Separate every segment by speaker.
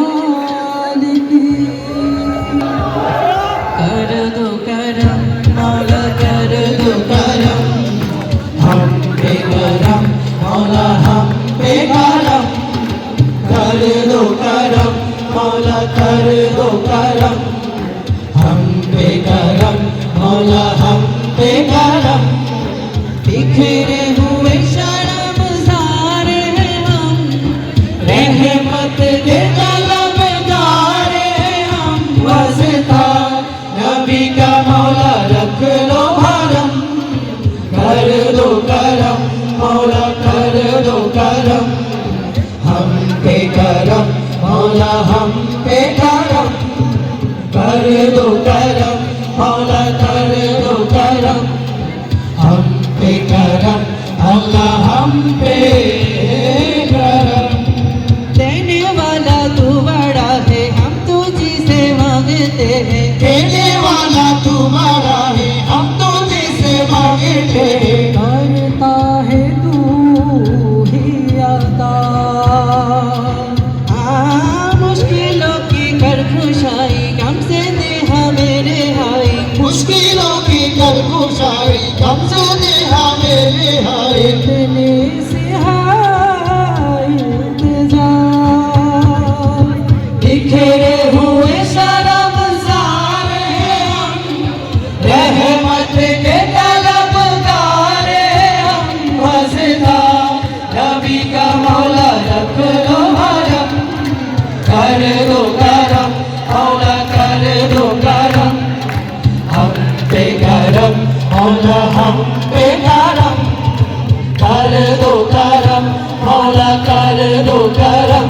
Speaker 1: जलाल की कर दो करम मौला कर दो करम हम पे करम मौला हम पे करम कर दो करम मौला कर दो करम हम पे करम मौला हम पे करम बिखरे हुए शर्मसार हैं हम रहमत के तलबगार हैं हम वस्ता नबी का मौला रख लो भरम कर दो करम मौला कर दो करम हम पे करम मौला हम पे करम कर दो करम मौला कर दो करम हम पे करम अल्लाह हम पे करम देने वाला तू बड़ा है हम तुझी से मांगते हैं देने वाला तू बड़ा है हम तुझी से मांगते हैं करता है तू ही आता मुश्किलों की कर खुशाई गम से दे हमें रिहाई मुश्किलों की कर खुशाई गम से दे हमें रिहाई इतने सिहाई इंतजार बिखरे हुए शर्मसार हैं हम रहमत के तलबगार हैं हम वस्ता नबी का मौला रख लो भरम कर दो करम मौला कर दो करम हम पे करम मौला हम पे करम कर दो करम मौला कर दो करम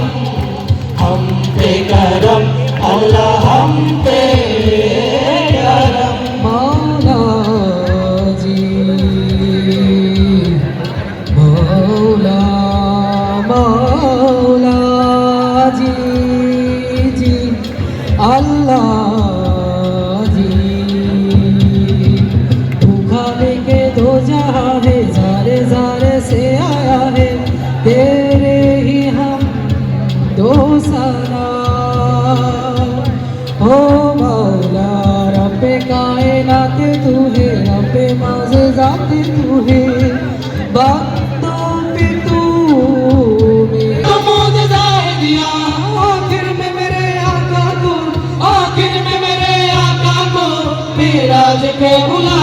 Speaker 1: हम पे करम अल्लाह हम पे करम मौला जी मौला मौला जी जी अल्लाह जी भूखा लेके दो जहां है ज़ारे ज़ारे से आया है तेरे ही हम दो सारा हो मौला रब्बे कायनात तू है रब्बे माज़ात तू है बातों पे तू मेरा मौजज़ा है दिया आखिर में मेरे आका को आखिर में मेरे आका को मेराज पे बुला